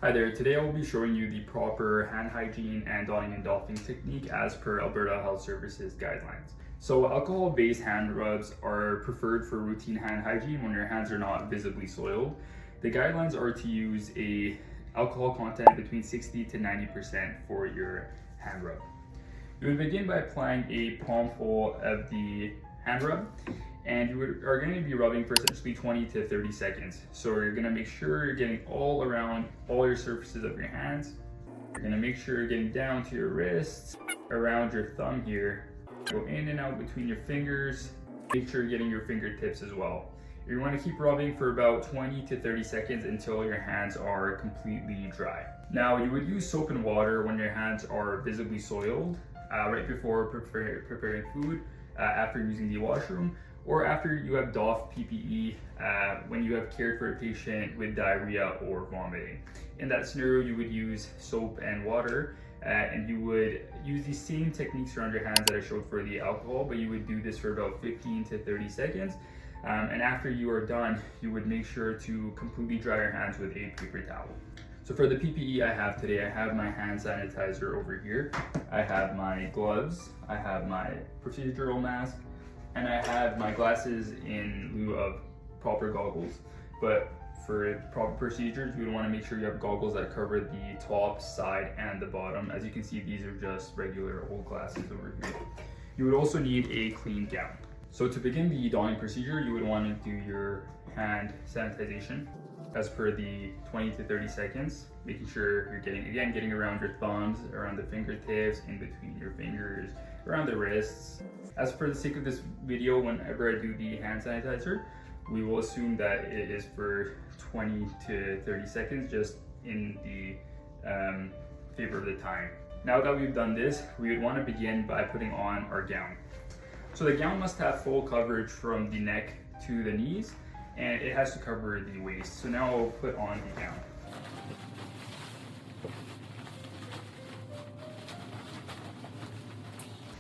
Hi there, today I will be showing you the proper hand hygiene and donning and doffing technique as per Alberta Health Services guidelines. So alcohol-based hand rubs are preferred for routine hand hygiene when your hands are not visibly soiled. The guidelines are to use a alcohol content between 60 to 90% for your hand rub. You would begin by applying a palmful of the hand rub, and you are going to be rubbing for essentially 20 to 30 seconds. So you're going to make sure you're getting all around all your surfaces of your hands. You're going to make sure you're getting down to your wrists, around your thumb here. Go in and out between your fingers. Make sure you're getting your fingertips as well. You want to keep rubbing for about 20 to 30 seconds until your hands are completely dry. Now, you would use soap and water when your hands are visibly soiled, right before preparing food, after using the washroom, or after you have doffed PPE when you have cared for a patient with diarrhea or vomiting. In that scenario, you would use soap and water, and you would use the same techniques around your hands that I showed for the alcohol, but you would do this for about 15 to 30 seconds. And after you are done, you would make sure to completely dry your hands with a paper towel. So for the PPE I have today, I have my hand sanitizer over here. I have my gloves, I have my procedural mask, and I have my glasses in lieu of proper goggles. But for proper procedures, you would want to make sure you have goggles that cover the top, side, and the bottom. As you can see, these are just regular old glasses over here. You would also need a clean gown. So to begin the donning procedure, you would want to do your hand sanitization as per the 20 to 30 seconds, making sure you're getting around your thumbs, around the fingertips, in between your fingers, around the wrists. As for the sake of this video, whenever I do the hand sanitizer, we will assume that it is for 20 to 30 seconds, just in the favor of the time. Now that we've done this, we would want to begin by putting on our gown. So the gown must have full coverage from the neck to the knees, and it has to cover the waist. So now I'll put on the gown.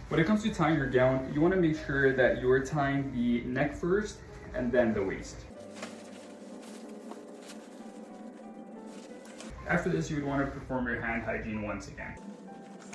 When it comes to tying your gown, you want to make sure that you are tying the neck first and then the waist. After this, you would want to perform your hand hygiene once again.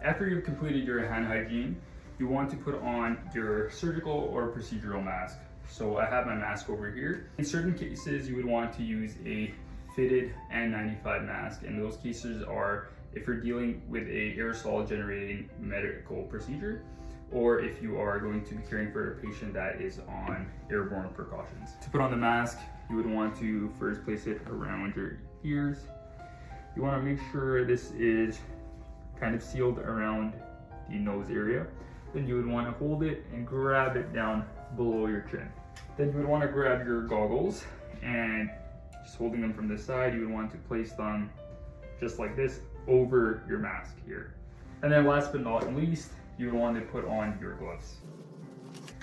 After you've completed your hand hygiene, you want to put on your surgical or procedural mask. So I have my mask over here. In certain cases, you would want to use a fitted N95 mask, and those cases are if you're dealing with a aerosol generating medical procedure, or if you are going to be caring for a patient that is on airborne precautions. To put on the mask, you would want to first place it around your ears. You want to make sure this is kind of sealed around the nose area. Then you would want to hold it and grab it down below your chin. Then you would want to grab your goggles, and just holding them from the side, you would want to place them just like this over your mask here. And then last but not least, you would want to put on your gloves.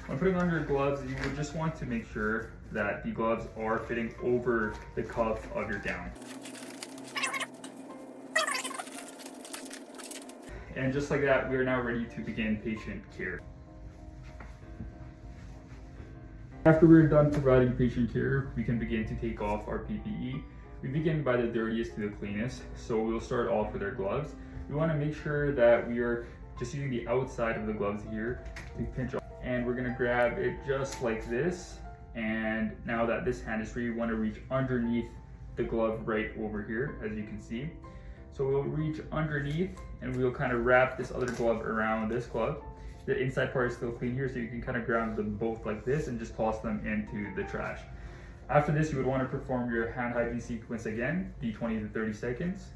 When putting on your gloves, you would just want to make sure that the gloves are fitting over the cuff of your gown. And just like that, we are now ready to begin patient care. After we're done providing patient care, we can begin to take off our PPE. We begin by the dirtiest to the cleanest. So we'll start off with our gloves. We want to make sure that we are just using the outside of the gloves here to pinch off. And we're going to grab it just like this. And now that this hand is free, we want to reach underneath the glove right over here, as you can see. So we'll reach underneath and we'll kind of wrap this other glove around this glove. The inside part is still clean here, so you can kind of grab them both like this and just toss them into the trash. After this, you would want to perform your hand hygiene sequence again, the 20 to 30 seconds.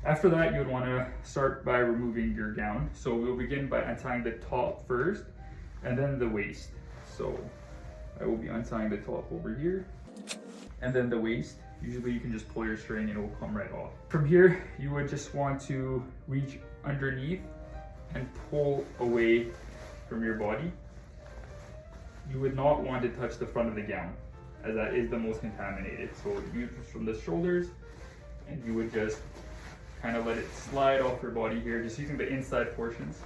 After that, you would want to start by removing your gown. So we'll begin by untying the top first and then the waist. So I will be untying the top over here and then the waist. Usually you can just pull your string and it will come right off. From here, you would just want to reach underneath and pull away from your body. You would not want to touch the front of the gown, as that is the most contaminated. So you from the shoulders, and you would just kind of let it slide off your body here, just using the inside portions.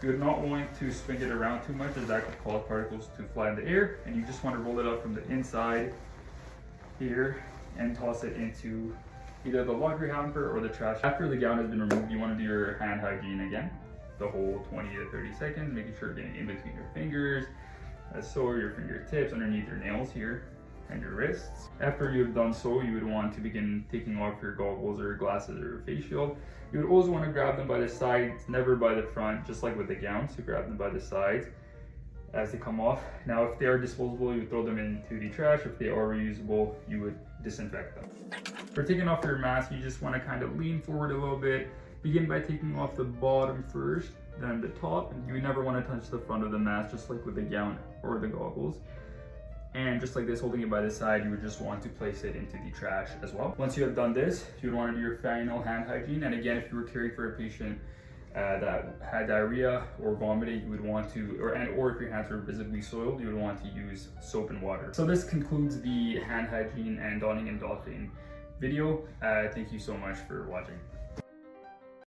You would not want to swing it around too much, as that could cause particles to fly in the air, and you just want to roll it up from the inside here and toss it into either the laundry hamper or the trash. After the gown has been removed, you want to do your hand hygiene again, the whole 20 to 30 seconds, making sure you're getting in between your fingers, so your fingertips, underneath your nails here, and your wrists. After you've done so, you would want to begin taking off your goggles or glasses or face shield. You would always want to grab them by the sides, never by the front, just like with the gown, so grab them by the sides as they come off. Now, if they are disposable, you would throw them into the trash. If they are reusable, you would disinfect them. For taking off your mask, you just want to kind of lean forward a little bit. Begin by taking off the bottom first, then the top. You would never want to touch the front of the mask, just like with the gown or the goggles. And just like this, holding it by the side, you would just want to place it into the trash as well. Once you have done this, you would want to do your final hand hygiene. And again, if you were caring for a patient that had diarrhea or vomited, you would want to, or if your hands were visibly soiled, you would want to use soap and water. So this concludes the hand hygiene and donning and doffing video. Thank you so much for watching.